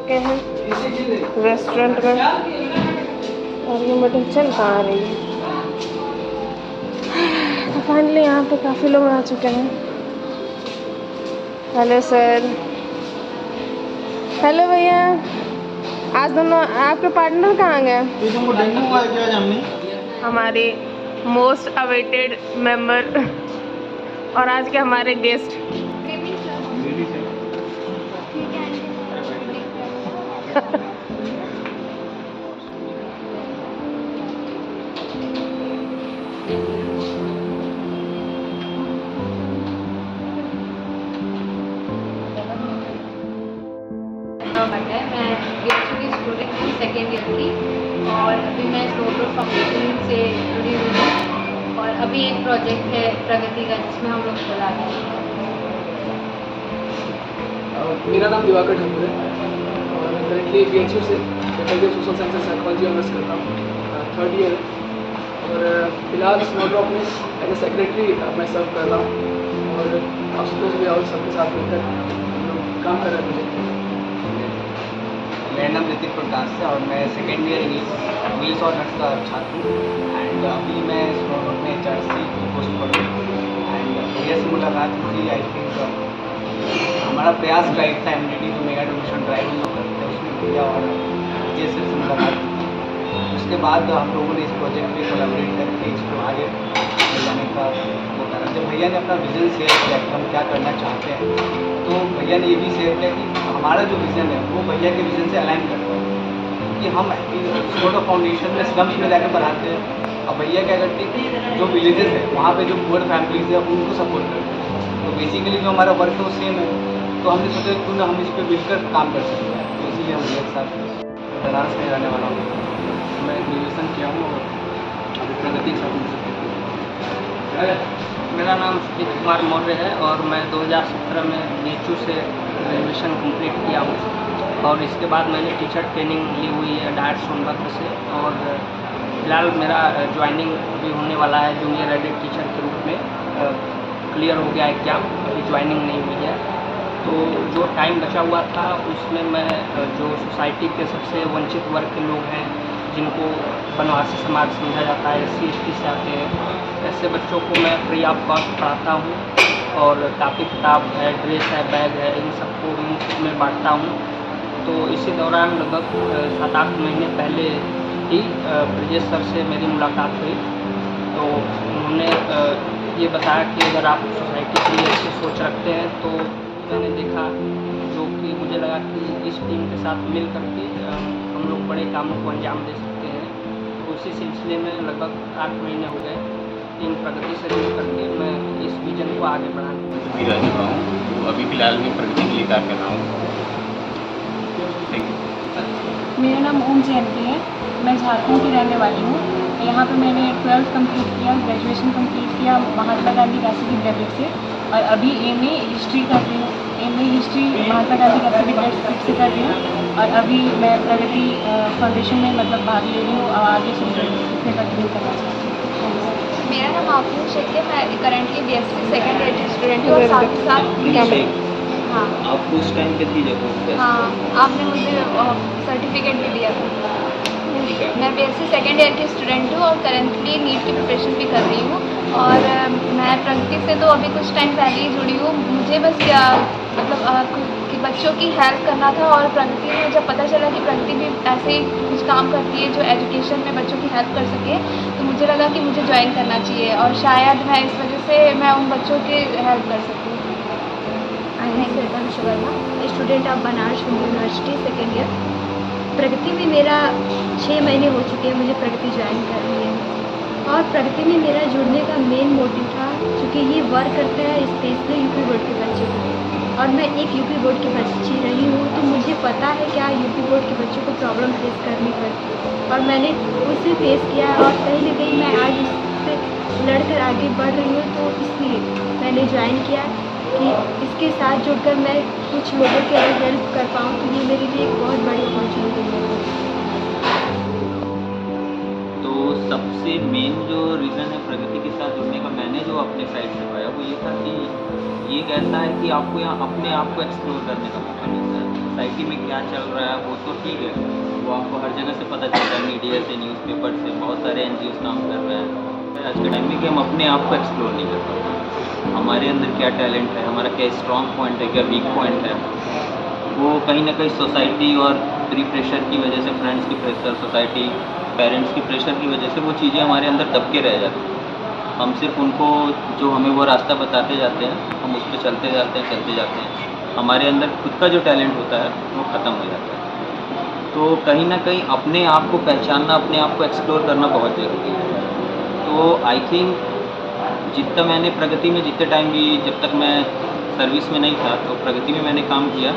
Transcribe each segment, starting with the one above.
चुके हैं रेस्टोरेंट में और ये मीटिंग चल कहाँ रही है। तो फाइनली यहाँ पे काफ़ी लोग आ चुके हैं। Hello sir. हेलो भैया। आज दोनों आपके पार्टनर कहाँ गए? हमारे मोस्ट अवेटेड मेंबर और आज के हमारे गेस्ट। मैं एक्चुअली स्टूडेंट हूँ सेकेंड ईयर की और अभी मैं स्नोबॉर्ड फाउंडेशन से जुड़ी हुई हूँ और अभी एक प्रोजेक्ट है प्रगति का जिसमें हम लोग बुला रहे हैं। मेरा नाम दिवाकर ठाकुर है और मैं करेंटली BHU से faculty of social science and psychology honours करता हूँ, थर्ड ईयर है। और फिलहाल स्नोड्रॉप में एज ए सेक्रेटरी मैं सर्व कर रहा हूँ और आप सपोज भी और सबके साथ मिलकर हम लोग काम कर रहे हैं प्रोजेक्ट में। मेरा नाम ऋतिक प्रकाश है और मैं सेकेंड ईयर इंग्लिश ऑनर्स का छात्र हूँ एंड अभी मैं स्नोड्रॉप में HRC पोस्ट पर हूँ एंड भैया से मुलाकात हुई। आई थिंक हमारा प्रयास ड्राइव था MDT जो मेगा डोनेशन ड्राइव हम लोग करते हैं उसमें भैया और विजय सर से मुलाकात हुई। उसके बाद हम लोगों ने इस प्रोजेक्ट पे कोलैबोरेट करके इसको आगे ले जाने का वो करा। जब भैया ने अपना विज़न शेयर किया कि हम क्या करना चाहते हैं तो भैया ने ये भी शेयर किया कि हमारा जो विज़न है वो भैया के विज़न से अलाइन करता है कि हम स्नोड्रॉप फाउंडेशन में स्लम्स में जाकर पढ़ाते हैं और भैया क्या करते हैं कि जो विलेजेस है वहाँ पे जो पुअर फैमिलीज है उनको सपोर्ट करते हैं। तो बेसिकली जो हमारा वर्क है वो सेम है तो हमने सोचा क्यों ना हम इस पर मिलकर काम कर सकते हैं तो इसीलिए हम एक साथ बनारस में रहने वाला हूँ। मैं ग्रेजुएशन किया हूँ और अभी प्रगति के साथ मिल सकते। मेरा नाम सुजीत कुमार मौर्य है और मैं 2017 में BHU से ग्रेजुएशन कंप्लीट किया हूँ और इसके बाद मैंने टीचर ट्रेनिंग ली हुई है डायट सोनभद्र से और फिलहाल मेरा ज्वाइनिंग अभी होने वाला है जूनियर एडेड टीचर के रूप में। क्लियर हो गया एग्जाम, अभी ज्वाइनिंग नहीं हुई है। तो जो टाइम बचा हुआ था उसमें मैं जो सोसाइटी के सबसे वंचित वर्ग के लोग हैं जिनको वनवासी समाज समझा जाता है, SC ST से आते हैं, ऐसे बच्चों को मैं फ्री ऑफ कॉस्ट पढ़ाता हूँ और कापी किताब है, ड्रेस है, बैग है, इन सबको मैं बांटता हूँ। तो इसी दौरान लगभग 7-8 महीने पहले ही ब्रजेश सर से मेरी मुलाकात हुई तो उन्होंने ये बताया कि अगर आप सोसाइटी के लिए अच्छी सोच रखते हैं तो मैंने देखा जो कि मुझे लगा कि इस टीम के साथ मिल करके हम लोग बड़े कामों को अंजाम दे सकते हैं। तो उसी सिलसिले में लगभग 8 महीने हो गए टीम प्रगति से जुड़ करके मैं इस विजन को आगे बढ़ाने भी रह चुका हूँ। अभी फ़िलहाल मैं प्रगति के लिए कार्य कर रहा हूँ। मेरा नाम ओम जयंती है, मैं झारखंड की रहने वाली हूँ। यहाँ पे मैंने 12th कंप्लीट किया, ग्रेजुएशन कंप्लीट किया महात्मा गांधी वैसे विद्यापीठ से और अभी MA हिस्ट्री कर रही हूँ। MA हिस्ट्री महात्मा गांधी वैसे विद्यापीठ से कर रही हूँ और अभी मैं प्रगति फाउंडेशन में मतलब भाग ले रही हूँ और आगे से इसमें कंटिन्यू करना चाहती हूँ। मेरा नाम आफरीन शेख है, मैं करेंटली BSc सेकेंड ईयर की स्टूडेंट हूँ और साथ ही साथ हाँ आप उस टाइम पे थी जब हाँ आपने मुझे सर्टिफिकेट भी दिया था। मैं BSc सेकेंड ईयर की स्टूडेंट हूँ और करेंटली नीट की प्रिपरेशन भी कर रही हूँ और मैं प्रगति से तो अभी कुछ टाइम पहले ही जुड़ी हूँ। मुझे बस क्या मतलब कि बच्चों की हेल्प करना था और प्रगति में जब पता चला कि प्रगति भी ऐसे ही कुछ काम करती है जो एजुकेशन में बच्चों की हेल्प कर सके तो मुझे लगा कि मुझे ज्वाइन करना चाहिए और शायद मैं इस वजह से मैं उन बच्चों की हेल्प कर सकूँ। I am Shwetanshu Verma, student of Banaras Hindu university second year. प्रगति में मेरा 6 महीने हो चुके हैं मुझे प्रगति ज्वाइन कर रही है और प्रगति में मेरा जुड़ने का मेन मोटिव था क्योंकि ये वर्क करता है स्पेशली यूपी बोर्ड के बच्चों को और मैं एक यूपी बोर्ड की बच्ची रही हूँ तो मुझे पता है क्या यूपी बोर्ड के बच्चों को प्रॉब्लम फेस करनी पड़ती है और मैंने उसे फेस किया और कहीं ना कहीं मैं आज उससे लड़कर आगे बढ़ रही हूँ। तो इसलिए मैंने ज्वाइन किया कि इसके साथ जुड़कर मैं कुछ लोगों की अगर हेल्प कर पाऊँ तो ये मेरे लिए एक बहुत बड़ी अपॉर्चुनिटी है। तो सबसे मेन जो रीज़न है प्रगति के साथ जुड़ने का मैंने जो अपने साइड से पाया वो ये था कि ये कहता है कि आपको यहाँ अपने आप को एक्सप्लोर करने का मौका मिलता है। सोसाइटी में क्या चल रहा है वो तो ठीक है, वो आपको हर जगह से पता चलता है, मीडिया से, न्यूज़पेपर से, बहुत सारे NGOs काम कर रहे हैं। आज के टाइम में कि हम अपने आप को एक्सप्लोर नहीं कर पाते, हमारे अंदर क्या टैलेंट है, हमारा क्या स्ट्रॉन्ग पॉइंट है, क्या वीक पॉइंट है, वो कहीं ना कहीं सोसाइटी और प्रेशर की वजह से, फ्रेंड्स की प्रेशर, सोसाइटी, पेरेंट्स की प्रेशर की वजह से वो चीज़ें हमारे अंदर दब के रह जाती हैं। हम सिर्फ उनको जो हमें वो रास्ता बताते जाते हैं, हम उस पर चलते जाते हैं, हमारे अंदर खुद का जो टैलेंट होता है वो ख़त्म हो जाता है। तो कहीं ना कहीं अपने आप को पहचानना, अपने आप को एक्सप्लोर करना बहुत ज़रूरी है। तो आई थिंक जितना मैंने प्रगति में जितने टाइम भी, जब तक मैं सर्विस में नहीं था तो प्रगति में मैंने काम किया,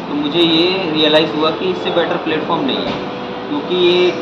तो मुझे ये रियलाइज़ हुआ कि इससे बेटर प्लेटफॉर्म नहीं है, क्योंकि ये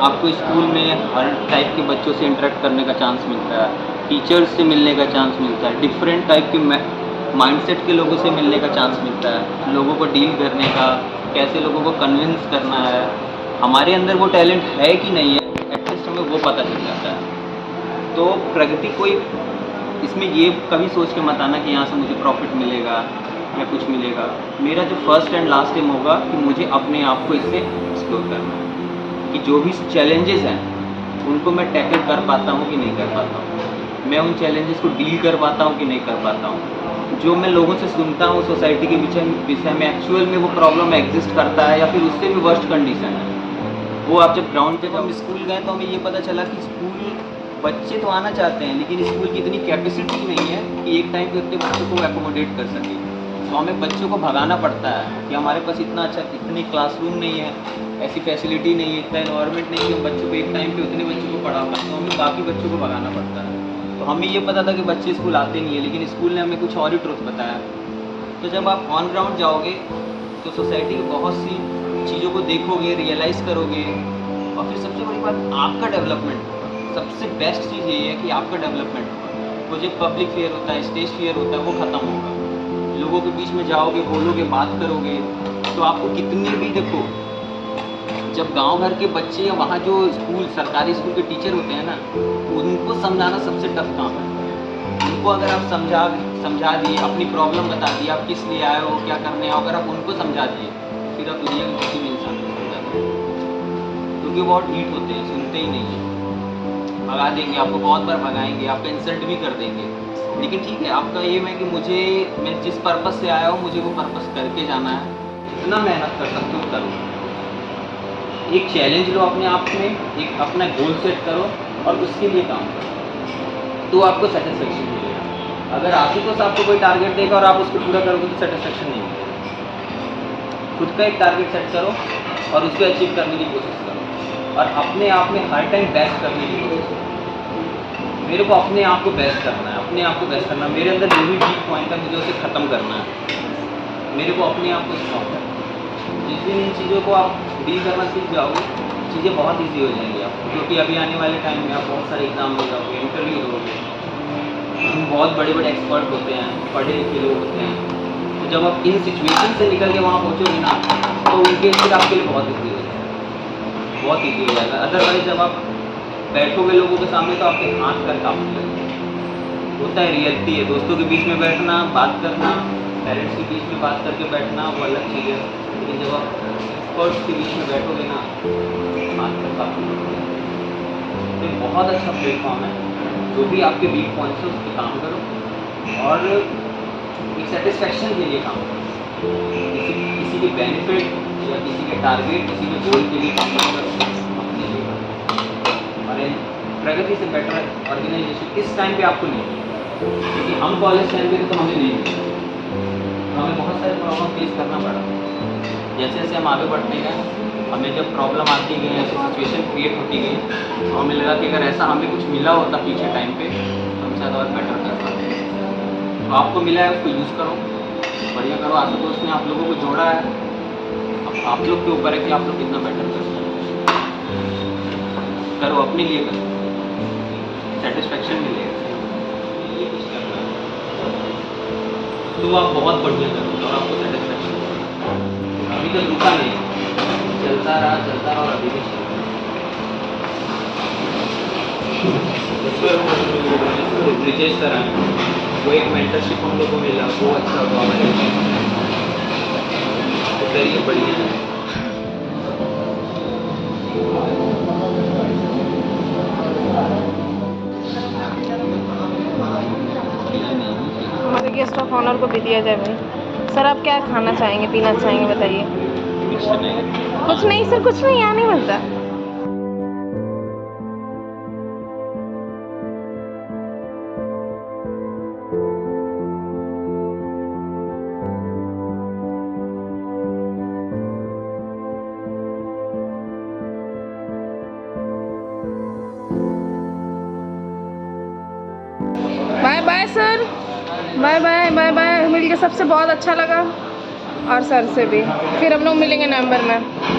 आपको स्कूल में हर टाइप के बच्चों से इंटरेक्ट करने का चांस मिलता है, टीचर्स से मिलने का चांस मिलता है, डिफरेंट टाइप के माइंडसेट के लोगों से मिलने का चांस मिलता है, लोगों को डील करने का, कैसे लोगों को कन्विंस करना है, हमारे अंदर वो टैलेंट है कि नहीं है, एटलीस्ट हमें वो पता चल जाता है। तो प्रगति कोई इसमें ये कभी सोच के मत आना कि यहाँ से मुझे प्रॉफिट मिलेगा या कुछ मिलेगा। मेरा जो फर्स्ट एंड लास्ट एम होगा कि मुझे अपने आप को इससे एक्सप्लोर करना है, कि जो भी चैलेंजेस हैं उनको मैं टैकल कर पाता हूँ कि नहीं कर पाता हूँ, मैं उन चैलेंजेस को डील कर पाता हूँ कि नहीं कर पाता हूँ। जो मैं लोगों से सुनता हूँ सोसाइटी के विषय में, एक्चुअल में वो प्रॉब्लम एग्जिस्ट करता है या फिर उससे भी वर्स्ट कंडीशन है, वो आप जब ग्राउंड पे, जब हम स्कूल गए तो हमें ये पता चला कि स्कूल बच्चे तो आना चाहते हैं, लेकिन स्कूल की इतनी कैपेसिटी नहीं है कि एक टाइम पे उतने बच्चों को एकोमोडेट कर सके। तो हमें बच्चों को भगाना पड़ता है कि हमारे पास इतना अच्छा, इतनी क्लासरूम नहीं है, ऐसी फैसिलिटी नहीं है, इतना इन्वायरमेंट नहीं है कि हम बच्चों को एक टाइम पे उतने बच्चों को पढ़ा पाए, तो हमें बाकी बच्चों को भगाना पड़ता है। तो हमें ये पता था कि बच्चे स्कूल आते नहीं है, लेकिन स्कूल ने हमें कुछ और ही ट्रुथ बताया। तो जब आप ऑन ग्राउंड जाओगे तो सोसाइटी की बहुत सी चीज़ों को देखोगे, रियलाइज़ करोगे, और फिर सबसे बड़ी बात आपका डेवलपमेंट होगा। सबसे बेस्ट चीज़ ये है कि आपका डेवलपमेंट होगा। वो जो पब्लिक फेयर होता है, स्टेज फेयर होता है, वो ख़त्म होगा। लोगों के बीच में जाओगे, बोलोगे, बात करोगे, तो आपको कितनी भी, देखो जब गांव भर के बच्चे या वहाँ जो स्कूल, सरकारी स्कूल के टीचर होते हैं ना, उनको समझाना सबसे टफ काम है। उनको अगर आप समझा दिए, अपनी प्रॉब्लम बता दी, आप किस लिए आए हो, क्या करने आओ, अगर आप उनको समझा दिए, फिर आप दुनिया के किसी भी इंसान को समझा दें, क्योंकि वो बहुत ढीठ होते हैं, सुनते ही नहीं हैं, भगा देंगे आपको, बहुत बार भगाएंगे, आपका इंसल्ट भी कर देंगे। लेकिन ठीक है, आपका एम है कि मैं जिस पर्पस से आया हूँ, मुझे वो पर्पस करके जाना है। जितना मेहनत कर सकते हो करो, एक चैलेंज लो अपने आप में, एक अपना गोल सेट करो और उसके लिए काम करो, तो आपको सेटिस्फेक्शन मिलेगा। अगर आशुतोष आपको कोई टारगेट देगा और आप उसको पूरा करोगे तो सेटिस्फेक्शन नहीं मिलेगा। खुद का एक टारगेट सेट करो और उसको अचीव करने की कोशिश करो, और अपने आप में हर टाइम बेस्ट करने की कोशिश करो। मेरे को अपने आप को बेस्ट करना है, अपने आप को बेस्ट करना है। मेरे अंदर जो भी वीक पॉइंट है मुझे उसे ख़त्म करना है। मेरे को अपने आप को स्ट्रॉन्ग करना है। जिस दिन इन चीज़ों को आप डील करना सीख जाओगे, चीज़ें बहुत ईजी हो जाएंगी आपको, क्योंकि अभी आने वाले टाइम में आप बहुत सारे एग्जाम हो जाओगे, इंटरव्यू दोगे, बहुत बड़े बड़े एक्सपर्ट होते हैं, पढ़े लिखे लोग होते हैं। तो जब आप इन सिचुएशन से निकल के वहाँ पहुँचोगे ना, तो उनके फिर आपके लिए बहुत ईजी हो जाएगा, बहुत ईजी हो जाएगा। अदरवाइज जब आप बैठोगे लोगों के सामने तो आपके हाथ कर कांपने लगेंगे। होता है, रियलिटी है। दोस्तों के बीच में बैठना, बात करना, पेरेंट्स के बीच में बात करके बैठना, वो अलग चीज़ है, लेकिन जब आप एक्सपर्ट्स के बीच में बैठोगे ना, हाथ कर कांपने लगेंगे। तो बहुत अच्छा प्लेटफॉर्म है। जो भी आपके वीक पॉइंट्स है उस पर काम करो और एक सेटिस्फेक्शन के लिए काम करो। किसी के बेनिफिट या किसी के टारगेट, किसी के गोल के लिए काम करो, अपने लिए काम करो। और प्रगति से बेटर ऑर्गेनाइजेशन इस टाइम पे आपको नहीं है, क्योंकि हम कॉलेज टाइम पे तो हमें नहीं मिला, हमें बहुत सारे प्रॉब्लम फेस करना पड़ा। जैसे जैसे हम आगे बढ़ते गए, हमें जब प्रॉब्लम आती गई, ऐसी सिचुएशन क्रिएट होती गई, तो हमें लगा कि अगर ऐसा हमें कुछ मिला होता पीछे टाइम पे तो हम शायद और बेटर कर पाते। तो आपको मिला है, उसको यूज़ करो, बढ़िया करो। आशुतोष ने आप लोगों को जोड़ा है, अब आप लोग के ऊपर है कि आप लोग कितना बेटर कर सकते करो, अपने लिए करो, सेटिस्फेक्शन मिलेगा, ये कुछ करना है तो आप बहुत बढ़िया करोगे और आपको सेटिस्फेक्शन मिलेगा। अभी तक रुका नहीं, चलता रहा और अभी भी ब्रिजेश सर आए, वो एक मेंटरशिप हम लोग को मिला, वो अच्छा हुआ हमारे। करिए, बढ़िया है। हमारे गेस्ट ऑफ ऑनर को भी दिया जाए भाई। सर आप क्या खाना चाहेंगे, पीना चाहेंगे, बताइए। कुछ नहीं। कुछ नहीं सर, कुछ नहीं, यहाँ नहीं मिलता। Bye bye sir, bye bye bye bye. मिलके सबसे बहुत अच्छा लगा और सर से भी। फिर हम लोग मिलेंगे नवंबर में।